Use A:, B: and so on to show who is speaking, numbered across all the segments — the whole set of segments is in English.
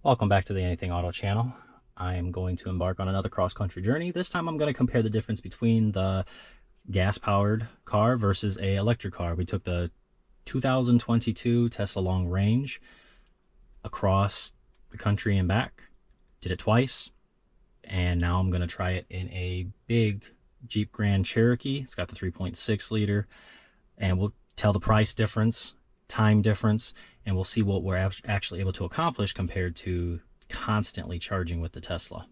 A: Welcome back to the Anything Auto channel. I am going to embark on another cross-country journey. This time I'm going to compare the difference between the gas-powered car versus a electric car. We took the 2022 Tesla Long Range across the country and back. Did it twice. And now I'm going to try it in a big Jeep Grand Cherokee. It's got the 3.6 liter. And we'll tell the price difference, time difference, and we'll see what we're actually able to accomplish compared to constantly charging with the Tesla.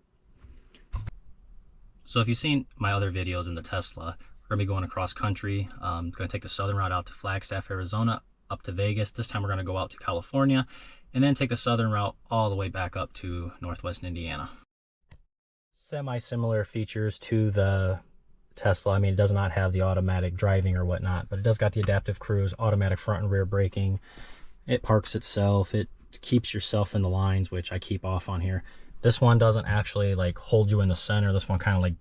A: So if you've seen my other videos in the Tesla, we're going to be going across country. Going to take the southern route out to Flagstaff, Arizona, up to Vegas. This time we're going to go out to California, and then take the southern route all the way back up to Northwest Indiana. Semi-similar features to the Tesla. I mean, it does not have the automatic driving or whatnot, but it does got the adaptive cruise, automatic front and rear braking. It parks itself. It keeps yourself in the lines, which I keep off on here. This one doesn't actually like hold you in the center. This one kind of like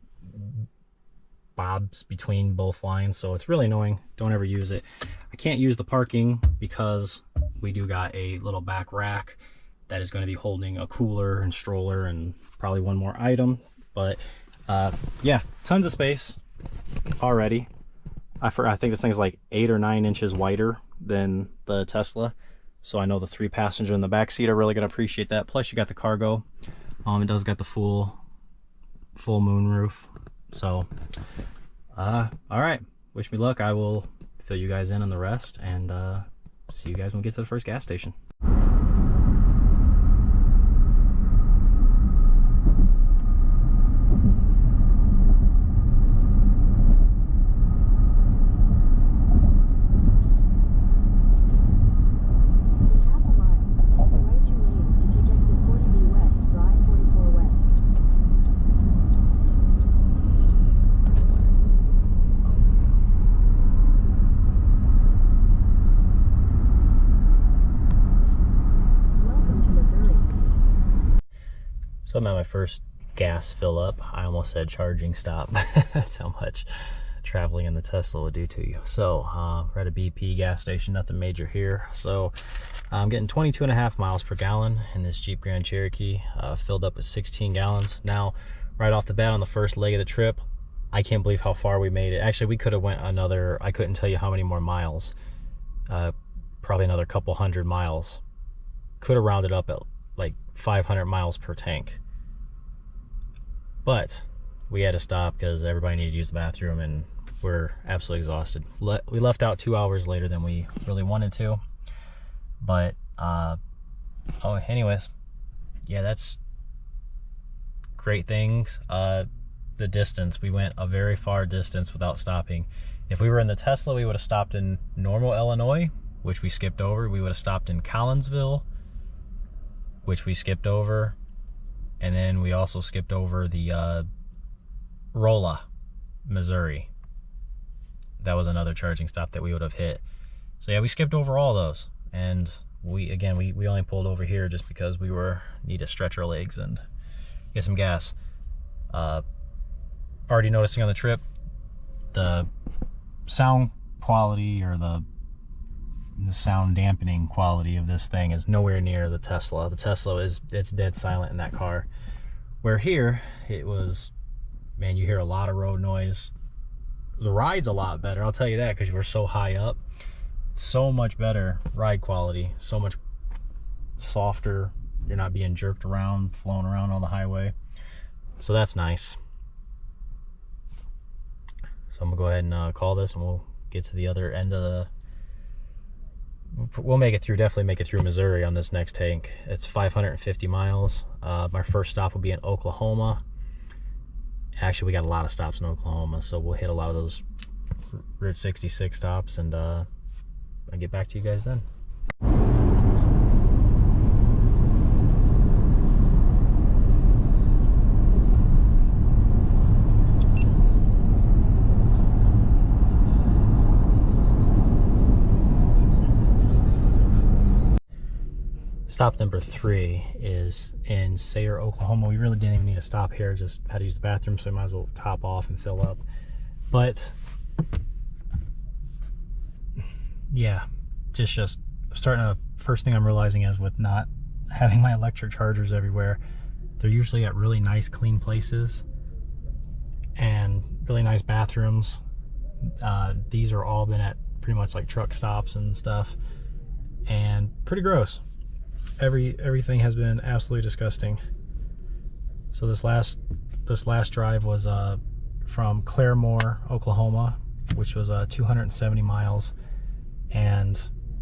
A: bobs between both lines, so it's really annoying. Don't ever use it. I can't use the parking because we do got a little back rack that is going to be holding a cooler and stroller and probably one more item. But yeah, tons of space already. I think this thing is like 8 or 9 inches wider than the Tesla. So I know the 3 passengers in the back seat are really going to appreciate that. Plus you got the cargo. It does got the full moon roof. So, all right. Wish me luck. I will fill you guys in on the rest, and see you guys when we get to the first gas station. So I'm at my first gas fill up. I almost said charging stop. That's how much traveling in the Tesla would do to you. So we're at a BP gas station, nothing major here. So I'm getting 22.5 miles per gallon in this Jeep Grand Cherokee, filled up with 16 gallons. Now, right off the bat on the first leg of the trip, I can't believe how far we made it. Actually, we could have went another, I couldn't tell you how many more miles, probably another couple hundred miles. Could have rounded up at like 500 miles per tank. But we had to stop because everybody needed to use the bathroom and we're absolutely exhausted. We left out 2 hours later than we really wanted to. But, anyways, yeah, that's great things. The distance, we went a very far distance without stopping. If we were in the Tesla, we would have stopped in Normal, Illinois, which we skipped over. We would have stopped in Collinsville, which we skipped over. And then we also skipped over the Rolla, Missouri. That was another charging stop that we would have hit. So yeah, we skipped over all those. And we only pulled over here just because we need to stretch our legs and get some gas. Already noticing on the trip, the sound quality or the sound dampening quality of this thing is nowhere near the Tesla. The Tesla it's dead silent in that car. Where here, it was, man, you hear a lot of road noise. The ride's a lot better, I'll tell you that, because we're so high up. So much better ride quality, so much softer. You're not being jerked around, flown around on the highway. So that's nice. So I'm gonna go ahead and call this, and we'll get to the other end of the, we'll make it through, definitely make it through Missouri on this next tank. It's 550 miles. My first stop will be in Oklahoma. Actually, we got a lot of stops in Oklahoma, so we'll hit a lot of those Route 66 stops, and I'll get back to you guys then. Stop number 3 is in Sayre, Oklahoma. We really didn't even need to stop here, just had to use the bathroom, so we might as well top off and fill up. But yeah, just starting to, first thing I'm realizing is with not having my electric chargers everywhere. They're usually at really nice, clean places and really nice bathrooms. These are all been at pretty much like truck stops and stuff, and pretty gross. Everything has been absolutely disgusting. So this last drive was from Claremore, Oklahoma, which was 270 miles, and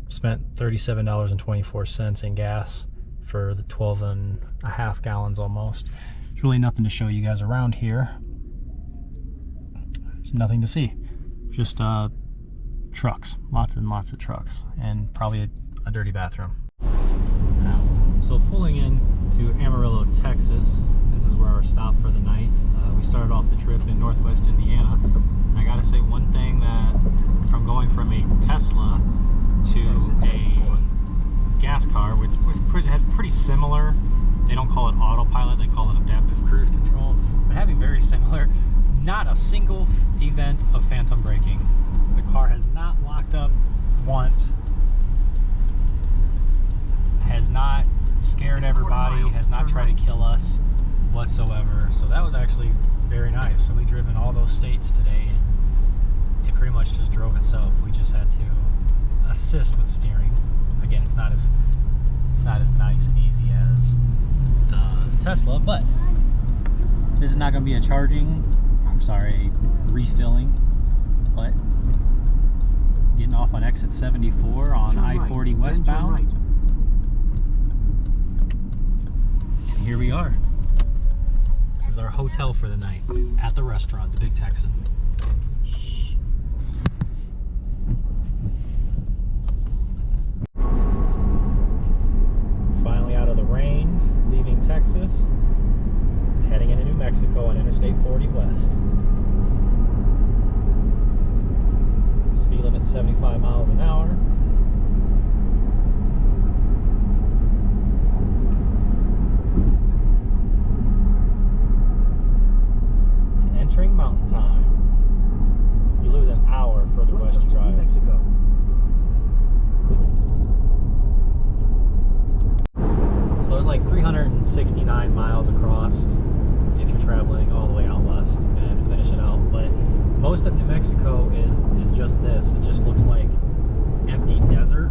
A: spent $37.24 in gas for the 12.5 gallons almost. There's really nothing to show you guys around here. There's nothing to see. Just trucks, lots and lots of trucks, and probably a dirty bathroom. So pulling in to Amarillo, Texas, this is where our stop for the night. We started off the trip in Northwest Indiana. And I gotta say one thing, that from going from a Tesla to a gas car, which had pretty similar, they don't call it autopilot, they call it adaptive cruise control, but having very similar, not a single event of phantom braking. The car has not locked up once, has not scared everybody, has not tried to kill us whatsoever. So that was actually very nice. So we driven all those states today, and it pretty much just drove itself. We just had to assist with steering. Again, it's not as nice and easy as the Tesla, but this is not going to be a refilling, but getting off on exit 74 on I-40 westbound. And here we are. This is our hotel for the night at the restaurant, the Big Texan. Finally out of the rain, leaving Texas, heading into New Mexico on Interstate 40 West. Speed limit 75 miles an hour. And entering mountain time. You lose an hour further west you drive. Mexico. So it's like 369 miles across if you're traveling all the way out west and finishing out. But most of New Mexico is just this. It just looks like empty desert.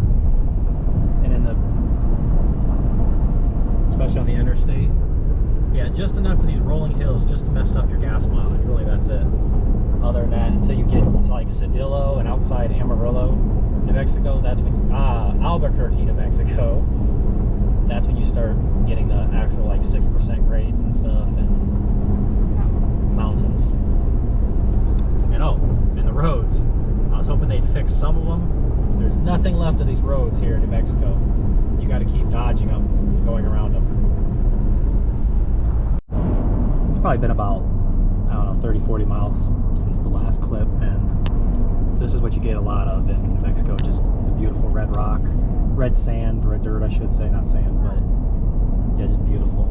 A: And in especially on the interstate, yeah, just enough of these rolling hills just to mess up your gas mileage. Really, that's it. Other than that, until you get to like Cedillo and outside Amarillo, New Mexico, that's when Albuquerque, New Mexico, that's when you start getting the actual like 6% grades and stuff and mountains. And and the roads, I was hoping they'd fix some of them. There's nothing left of these roads here in New Mexico. You got to keep dodging them and going around them. It's probably been about, I don't know, 30-40 miles since the last clip, and this is what you get a lot of in New Mexico. Just it's a beautiful red rock, red sand, red dirt I should say, not sand, but yeah, just beautiful.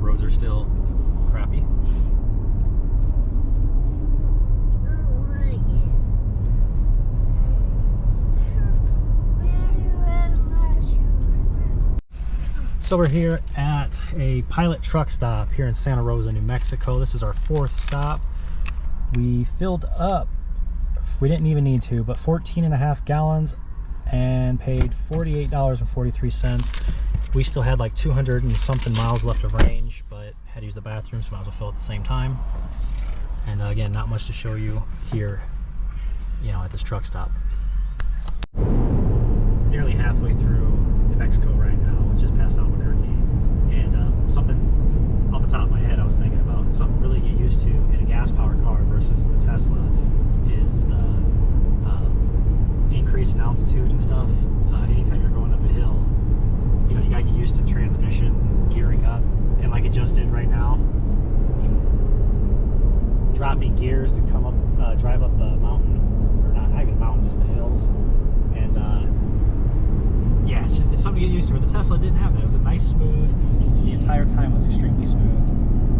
A: Roads are still crappy. So we're here at a Pilot truck stop here in Santa Rosa, New Mexico. This is our 4th stop. We filled up, we didn't even need to, but 14.5 gallons and paid $48.43. We still had like 200 and something miles left of range, but had to use the bathroom, so might as well fill at the same time. And again, not much to show you here, at this truck stop. We're nearly halfway through New Mexico right now, just past Albuquerque. And something off the top of my head I was thinking about, something really to get used to in a gas-powered car versus the Tesla, is the increase in altitude and stuff. Anytime you're going up a hill, you gotta get used to transmission, gearing up, and like it just did right now, dropping gears to come up, drive up the mountain, or not even mountain, just the hills. And yeah, it's something to get used to. Where the Tesla didn't have that. It was a nice smooth. The entire time was extremely smooth.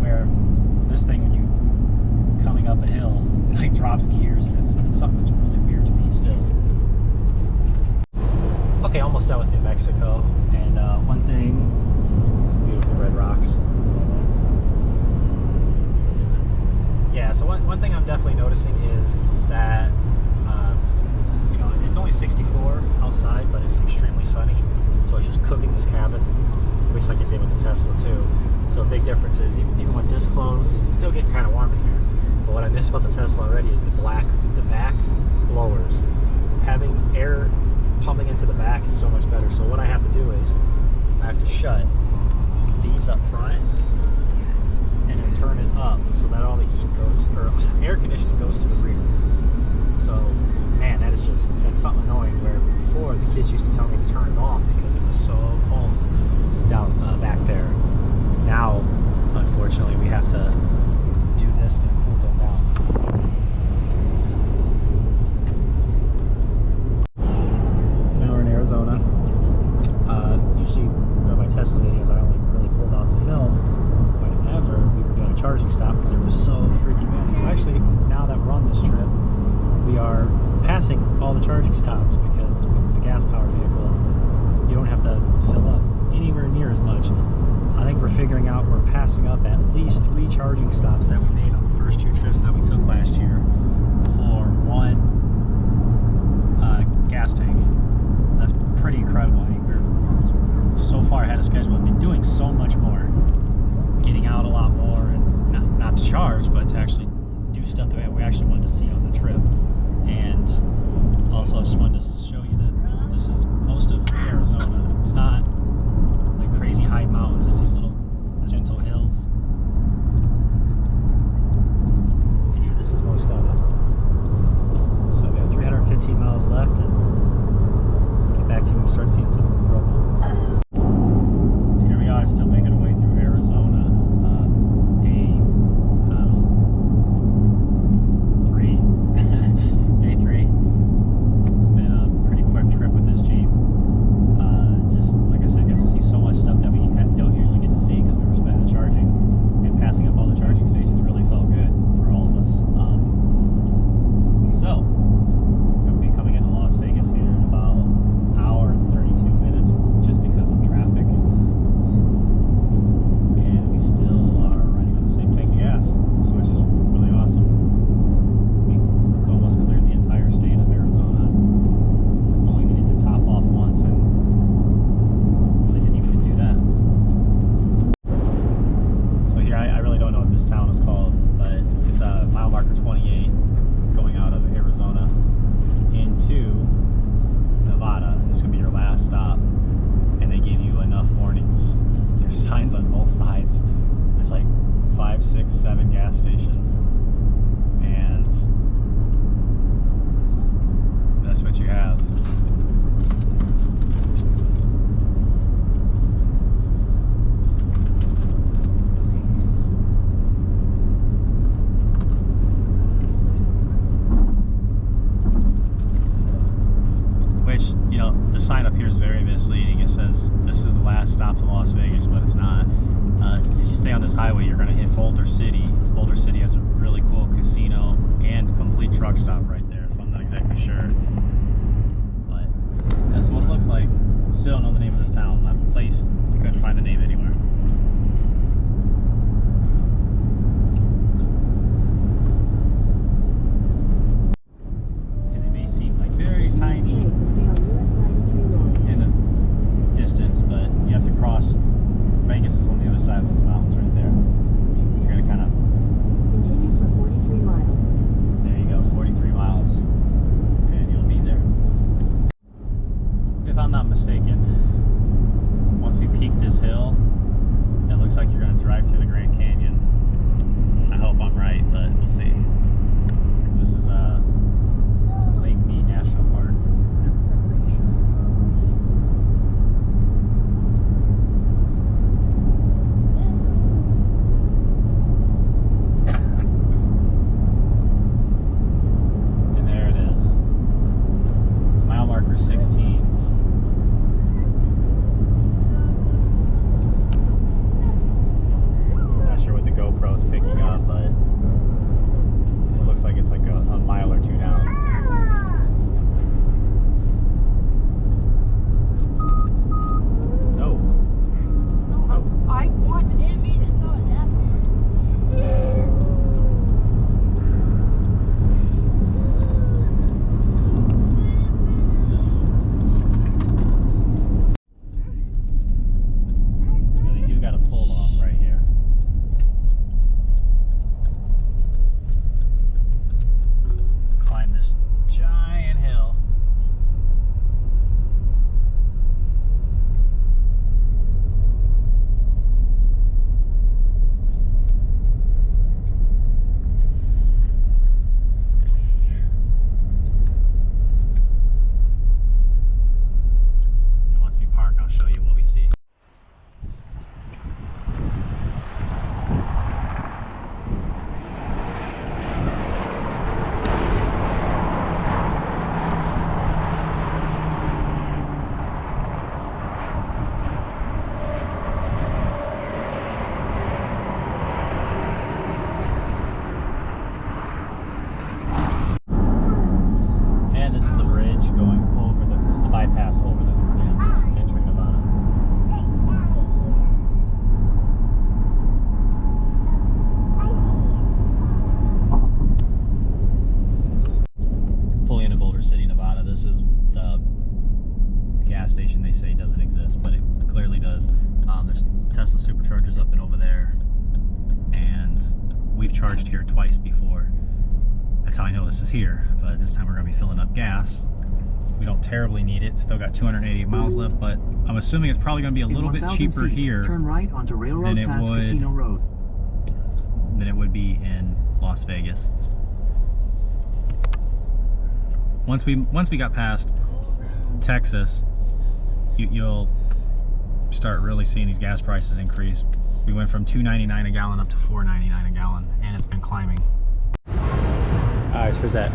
A: Where this thing, when you coming up a hill, it like drops gears, and it's something that's really weird to me still. Okay, almost done with New Mexico. And one thing, some beautiful red rocks. Yeah, so one thing I'm definitely noticing is that, you know, it's only 64 outside, but it's extremely sunny. So it's just cooking this cabin, which like it did with the Tesla too. So a big difference is, even with this closed, it's still getting kind of warm in here. But what I miss about the Tesla already is the back blowers. Having air pumping into the back is so much better. So what I have to do is, I have to shut these up front and then turn it up so that all the heat goes, or air conditioning goes to the rear. So, man, that's something annoying, where before the kids used to tell me to turn it off because it was so cold down back there. Now, unfortunately, we have to do this to cool them down. So now we're in Arizona. Usually, my Tesla videos, I only really pulled out to film whenever we were doing a charging stop because they were so freaking many. So actually, now that we're on this trip, we are passing all the charging stops because with the gas-powered vehicle, you don't have to fill up anywhere near as much. I think we're figuring out we're passing up at least 3 charging stops that we made on the first 2 trips that we took last year for one gas tank. That's pretty incredible. I think we're so far ahead of schedule. I've been doing so much more, getting out a lot more, and not to charge, but to actually do stuff that we actually wanted to see on the trip. And also, I just wanted to show you that this is most of Arizona. It's not like crazy high mountains. It's these little gentle hills. And here, this is most of it. So we have 315 miles left, and get back to you when we start seeing some road mountains. So here we are, still making our way through Arizona. Day 3. It's been a pretty quick trip with this Jeep. Just like I said, got to see so much stuff that we don't usually get to see because we were spending the charging, and passing up all the charging stations really felt good for all of us. So we'll be coming into Las Vegas here in about an hour and 32 minutes just because of traffic, and we still are running on the same tank of gas, so which is really awesome. We almost cleared the entire state of Arizona. Only needed to top off once, and really didn't even do that. So here, I really don't know what this town is called, but it's a mile marker 28 going out of Arizona into Nevada. This is going to be your last stop, and they give you enough warnings. There's signs on both sides. There's like 5, 6, 7 gas stations, and that's what you have. Which, you know, the sign up here is very misleading. It says this is the last stop to Las Vegas, but it's not. If you stay on this highway, you're going to hit Boulder City. Boulder City has a really cool casino and complete truck stop right there, so I'm not exactly sure. But that's what it looks like. Still don't know the name of this town. That place, you couldn't find the name anywhere. And it may seem like very tiny in the distance, but you have to cross. Vegas is on the other side of those mountains right there. You're going to kind of...
B: Continue for 43 miles.
A: There you go, 43 miles. And you'll be there. If I'm not mistaken, once we peak this hill, it looks like station they say doesn't exist, but it clearly does. There's Tesla superchargers up and over there, and we've charged here twice before. That's how I know this is here, but this time we're going to be filling up gas. We don't terribly need it. Still got 288 miles left, but I'm assuming it's probably going to be a little bit cheaper here
C: turn right onto Railroad Pass Casino Road.
A: than it would be in Las Vegas. Once we got past Texas, you'll start really seeing these gas prices increase. We went from $2.99 a gallon up to $4.99 a gallon, and it's been climbing. Alright, so here's that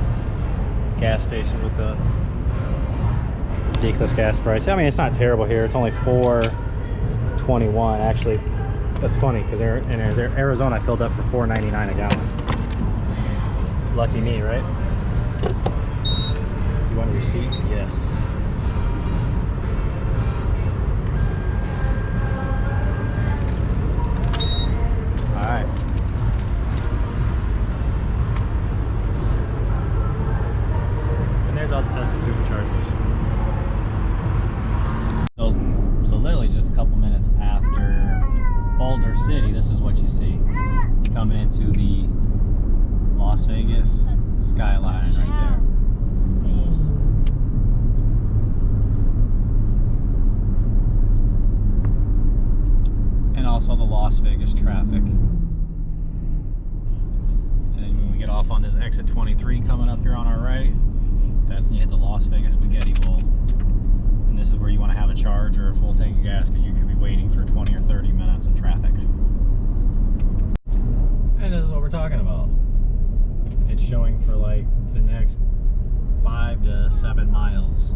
A: gas station with the ridiculous gas price. I mean, it's not terrible here. It's only $4.21. Actually, that's funny because in Arizona I filled up for $4.99 a gallon. Lucky me, right? Do you want a receipt? Yes. All right. And there's all the Tesla superchargers. So literally just a couple minutes after Boulder City, this is what you see coming into the Las Vegas skyline right there. And also the Las Vegas traffic. And then when we get off on this exit 23 coming up here on our right, that's when you hit the Las Vegas Spaghetti Bowl. And this is where you want to have a charge or a full tank of gas, because you could be waiting for 20 or 30 minutes in traffic. And this is what we're talking about. It's showing for like the next 5 to 7 miles.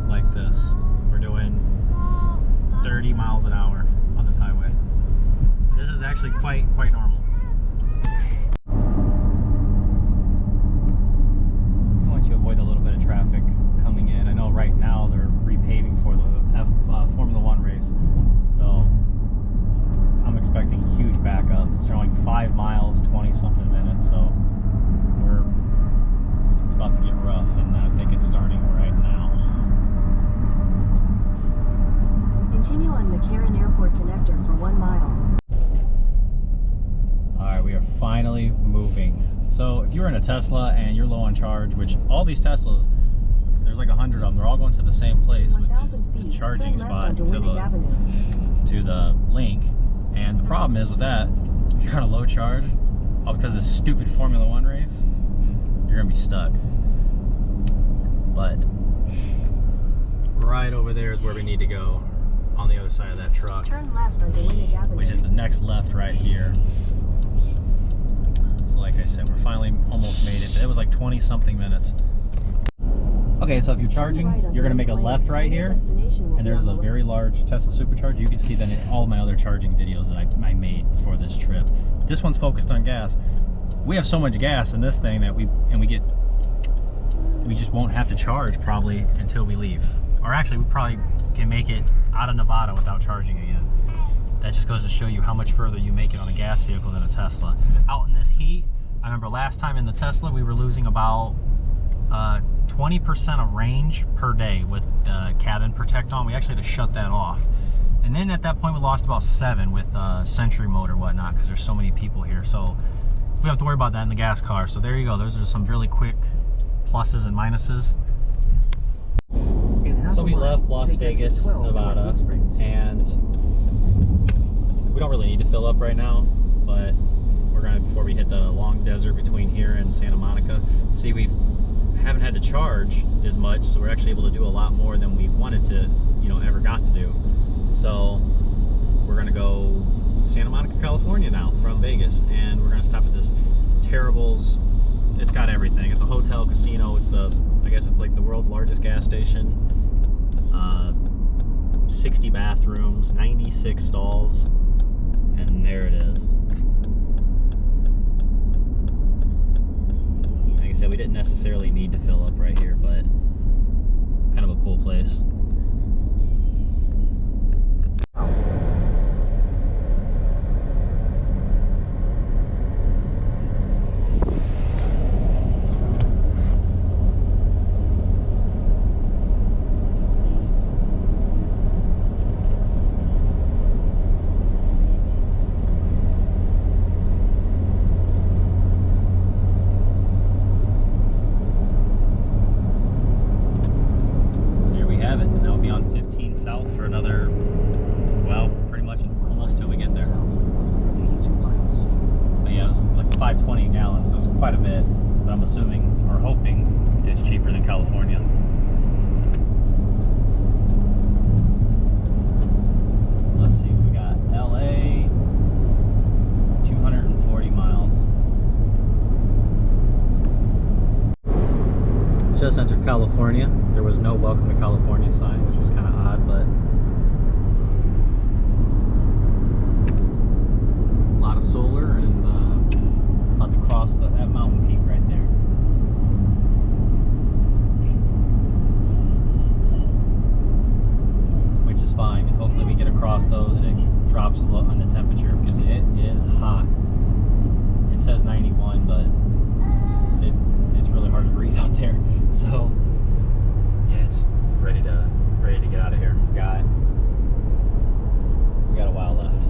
A: Like this. We're doing 30 miles an hour on this highway. This is actually quite normal. I want you to avoid a little bit of traffic coming in. I know right now they're repaving for the Formula One race, so I'm expecting a huge backup. It's showing 5 miles, 20 something minutes, so it's about to get rough, and I think it's starting right now.
B: Continue on McCarran Airport Connector for 1 mile.
A: Alright, we are finally moving. So if you're in a Tesla and you're low on charge, which all these Teslas, there's like 100 of them, they're all going to the same place, which is the charging spot to the link. And the problem is with that, if you're on a low charge, all because of this stupid Formula One race, you're gonna be stuck. But right over there is where we need to go, on the other side of that truck.
B: Turn left onto Winnick Avenue.
A: Which is the next left right here. So like I said, we're finally almost made it. But it was like 20 something minutes. Okay, so if you're charging, you're gonna make a left right here, and there's a very large Tesla supercharger. You can see that in all my other charging videos that I made for this trip. This one's focused on gas. We have so much gas in this thing that we just won't have to charge probably until we leave. Or actually, we probably can make it out of Nevada without charging again. That just goes to show you how much further you make it on a gas vehicle than a Tesla. Out in this heat, I remember last time in the Tesla, we were losing about 20% of range per day with the cabin protect on. We actually had to shut that off. And then at that point, we lost about 7 with Century mode or whatnot, because there's so many people here. So we don't have to worry about that in the gas car. So there you go. Those are some really quick pluses and minuses. So we left Las Vegas, Nevada, and we don't really need to fill up right now, but we're gonna, before we hit the long desert between here and Santa Monica, see, we haven't had to charge as much, so we're actually able to do a lot more than we wanted to, ever got to do. So we're gonna go Santa Monica, California now from Vegas, and we're gonna stop at this Terrible's. It's got everything. It's a hotel, casino. I guess it's like the world's largest gas station. 60 bathrooms, 96 stalls, and there it is. Like I said, we didn't necessarily need to fill up right here, but kind of a cool place. south for another, well, pretty much almost till we get there. But yeah, it was like $5.20 a gallon, so it was quite a bit. But I'm assuming, or hoping, it's cheaper than California. Let's see, we got LA, 240 miles. Just entered California. There was no welcome to California sign, which was kind of odd, but a lot of solar and about to cross that mountain peak right there. Which is fine. Hopefully we get across those and it drops a lot on the temperature because it is hot. It says 91, but it's really hard to breathe out there. So yeah, just ready to get out of here. We got a while left.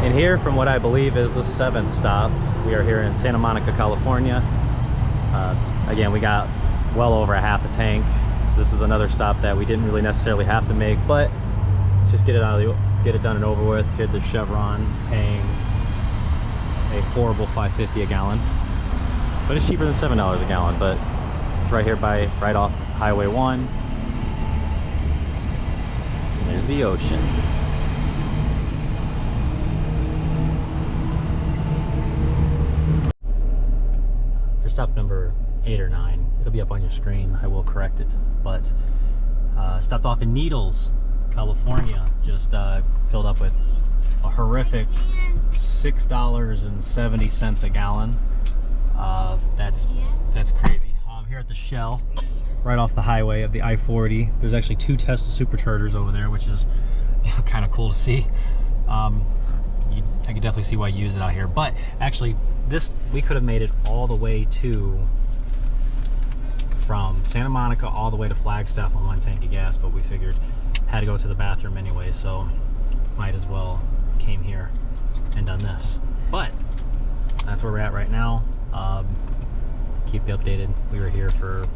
A: And here, from what I believe is the 7th stop, we are here in Santa Monica, California. Again, we got well over a half a tank. So this is another stop that we didn't really necessarily have to make, but just get it done and over with. Hit the Chevron, paying a horrible $5.50 a gallon. But it's cheaper than $7 a gallon, but it's right here right off Highway 1. And there's the ocean. For stop number 8 or 9, it'll be up on your screen. I will correct it. But stopped off in Needles, California. Just filled up with a horrific $6.70 a gallon. That's crazy. Here at the Shell, right off the highway of the I-40. There's actually 2 Tesla superchargers over there, which is kind of cool to see. I can definitely see why you use it out here. But actually, we could have made it all the way from Santa Monica all the way to Flagstaff on 1 tank of gas, but we figured had to go to the bathroom anyway, so might as well came here and done this. But that's where we're at right now. Keep you updated. We were here for,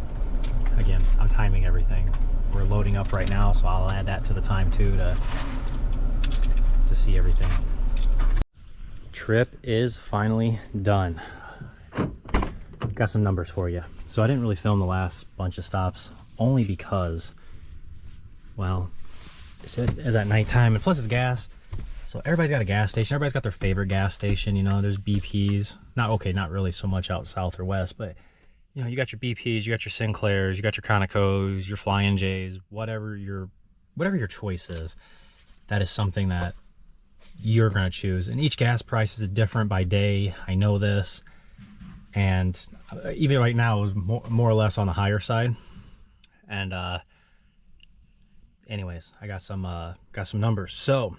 A: again, I'm timing everything. We're loading up right now, so I'll add that to the time too to see everything. Trip is finally done. Got some numbers for you. So I didn't really film the last bunch of stops only because, well, it's at nighttime, and plus it's gas. So everybody's got a gas station. Everybody's got their favorite gas station. You know, there's BPs. Not really so much out south or west, but you know, you got your BPs, you got your Sinclairs, you got your Conocos, your Flying J's, whatever your choice is. That is something that you're going to choose. And each gas price is different by day. I know this. And even right now, it was more or less on the higher side. And anyways, I got some numbers. So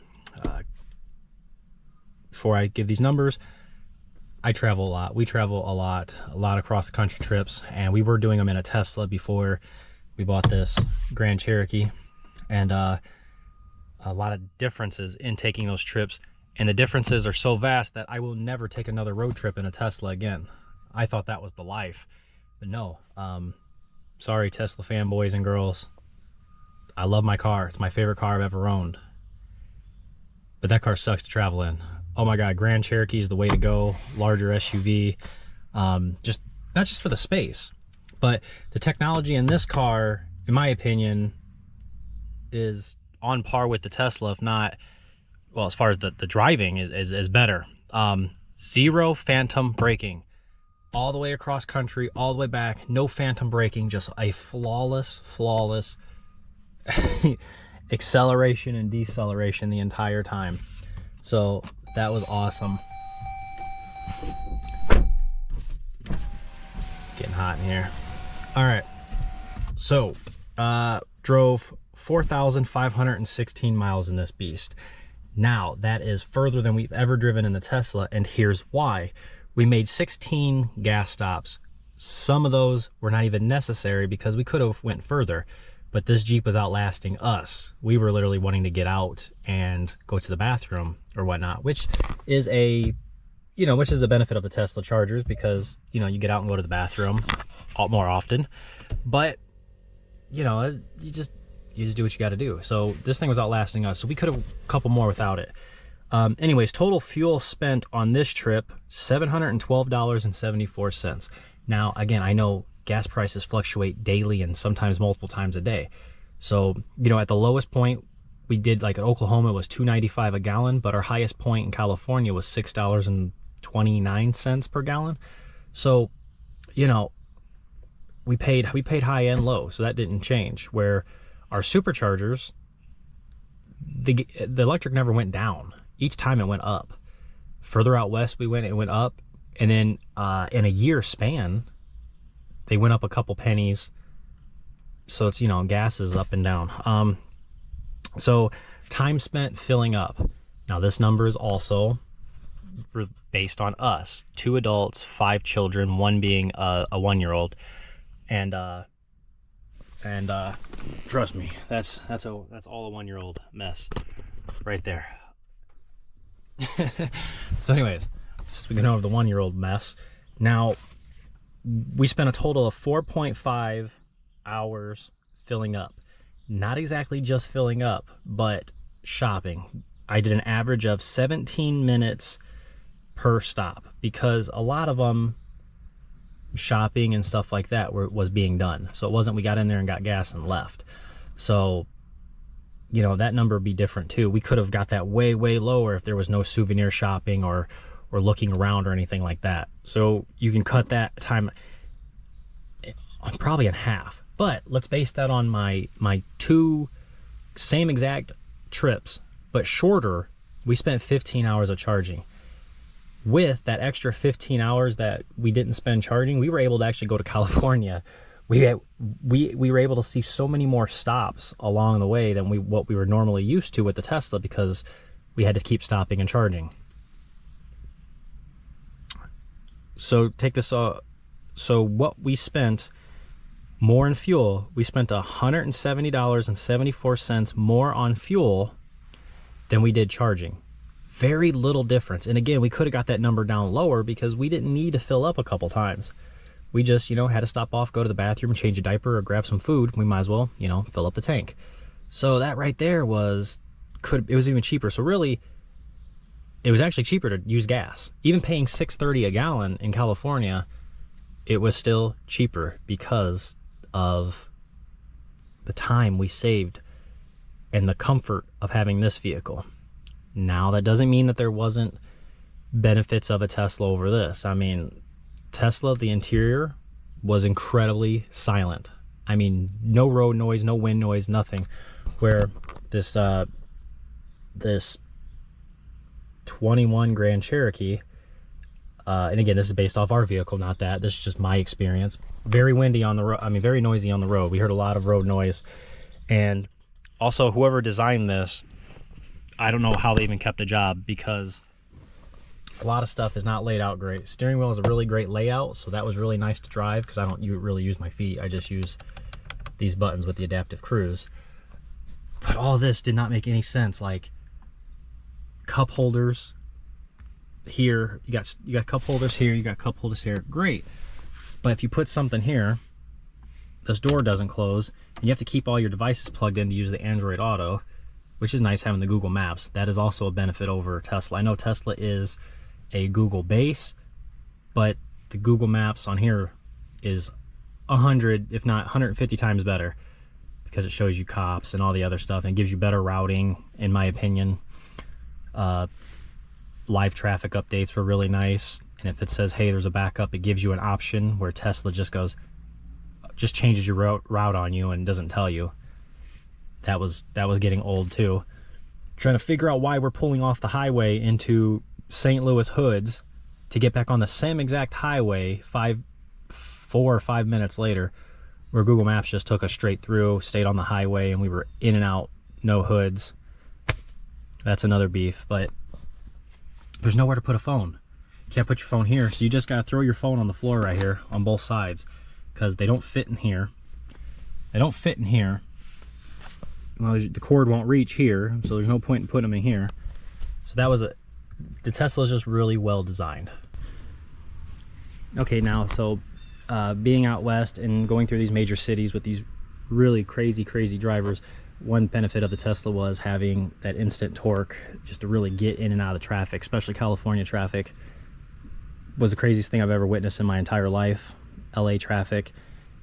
A: before I give these numbers, I travel a lot. We travel a lot across the country trips, and we were doing them in a Tesla before we bought this Grand Cherokee. And a lot of differences in taking those trips, and the differences are so vast that I will never take another road trip in a Tesla again. I thought that was the life, but no. Sorry, Tesla fanboys and girls. I love my car. It's my favorite car I've ever owned. But that car sucks to travel in. Oh my God, Grand Cherokee is the way to go. Larger SUV. Just not just for the space, but the technology in this car, in my opinion, is on par with the Tesla, if not, well, as far as the driving is better. Zero phantom braking. All the way across country, all the way back, no phantom braking, just a flawless acceleration and deceleration the entire time. So that was awesome. It's getting hot in here. All right, so drove 4,516 miles in this beast. Now that is further than we've ever driven in the Tesla, and here's why. We made 16 gas stops. Some of those were not even necessary because we could have went further, but this Jeep was outlasting us. We were literally wanting to get out and go to the bathroom or whatnot, which is a benefit of the Tesla Chargers, because, you know, you get out and go to the bathroom more often. But you know, you just do what you got to do. So this thing was outlasting us, so we could have a couple more without it. Anyways, total fuel spent on this trip, $712.74. Now, again, I know gas prices fluctuate daily and sometimes multiple times a day. So, you know, at the lowest point, we did, like in Oklahoma, it was $2.95 a gallon, but our highest point in California was $6.29 per gallon. So, you know, we paid high and low, so that didn't change. Where our superchargers, the electric never went down. Each time it went up. Further out west it went up. And then in a year span, they went up a couple pennies. So it's, you know, gas is up and down. So time spent filling up. Now this number is also based on us. 2 adults, 5 children, 1 being a 1-year-old. And trust me, that's all a 1-year-old mess right there. So anyways, we can over the 1-year-old mess. Now we spent a total of 4.5 hours filling up. Not exactly just filling up, but shopping. I did an average of 17 minutes per stop, because a lot of them, shopping and stuff like that, was being done. So it wasn't we got in there and got gas and left. So, you know, that number would be different too. We could have got that way lower if there was no souvenir shopping or looking around or anything like that. So you can cut that time probably in half. But let's base that on my 2 same exact trips, but shorter. We spent 15 hours of charging. With that extra 15 hours that we didn't spend charging, we were able to actually go to California. We were able to see so many more stops along the way than what we were normally used to with the Tesla, because we had to keep stopping and charging. So take this. So what we spent more in fuel, we spent $170.74 more on fuel than we did charging. Very little difference. And again, we could have got that number down lower because we didn't need to fill up a couple times. We just, you know, had to stop off, go to the bathroom, change a diaper, or grab some food. We might as well, you know, fill up the tank. So that right there it was even cheaper. So really, it was actually cheaper to use gas. Even paying $6.30 a gallon in California, it was still cheaper because of the time we saved and the comfort of having this vehicle. Now, that doesn't mean that there wasn't benefits of a Tesla over this. I mean, Tesla, the interior was incredibly silent. I mean, no road noise, no wind noise, nothing. Where this 21 Grand Cherokee, and again, this is based off our vehicle, not that. This is just my experience. Very windy on the road. I mean, very noisy on the road. We heard a lot of road noise. And also, whoever designed this, I don't know how they even kept a job, because a lot of stuff is not laid out great. Steering wheel is a really great layout, so that was really nice to drive, because I don't really use my feet. I just use these buttons with the adaptive cruise. But all this did not make any sense. Like, cup holders here, you got cup holders here, you got cup holders here, great. But if you put something here, this door doesn't close, and you have to keep all your devices plugged in to use the Android Auto, which is nice having the Google Maps. That is also a benefit over Tesla. I know Tesla is a Google base, but the Google Maps on here is 100, if not 150 times better, because it shows you cops and all the other stuff, and it gives you better routing, in my opinion. Live traffic updates were really nice, and if it says, hey, there's a backup, it gives you an option, where Tesla just changes your route on you and doesn't tell you. That was getting old too. Trying to figure out why we're pulling off the highway into St. Louis Hoods to get back on the same exact highway 4 or 5 minutes later, where Google Maps just took us straight through, stayed on the highway, and we were in and out, no hoods. That's another beef. But there's nowhere to put a phone. You can't put your phone here, so you just gotta throw your phone on the floor right here on both sides, because they don't fit in here. They don't fit in here. Well, the cord won't reach here, so there's no point in putting them in here. So that was the Tesla is just really well designed. Okay, now, so being out west and going through these major cities with these really crazy drivers. One benefit of the Tesla was having that instant torque just to really get in and out of the traffic, especially California traffic. Was the craziest thing I've ever witnessed in my entire life. LA traffic.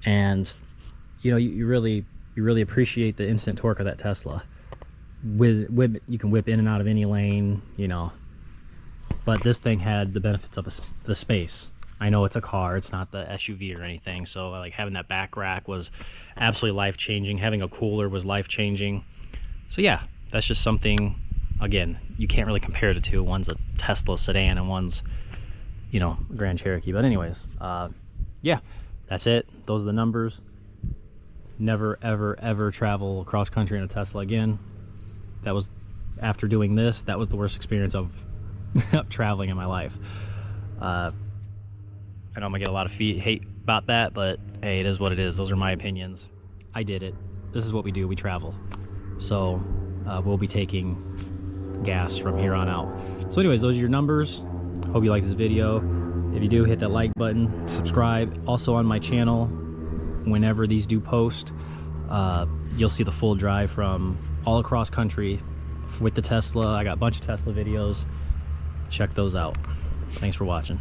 A: And you know, you really appreciate the instant torque of that Tesla. You can whip in and out of any lane, you know. But this thing had the benefits of the space. I know it's a car, it's not the SUV or anything, so like having that back rack was absolutely life-changing. Having a cooler was life-changing. So yeah, that's just something, again, you can't really compare the two. One's a Tesla sedan and one's, you know, a Grand Cherokee. But anyways, yeah, that's it. Those are the numbers. Never, ever, ever travel across country in a Tesla again. That was, after doing this, that was the worst experience of traveling in my life. I know I'm gonna get a lot of hate about that, but hey, it is what it is. Those are my opinions. I did it. This is what we do. We travel. So we'll be taking gas from here on out. So anyways, those are your numbers. Hope you like this video. If you do, hit that like button, subscribe. Also on my channel, whenever these do post, you'll see the full drive from all across country with the Tesla. I got a bunch of Tesla videos. Check those out. Thanks for watching.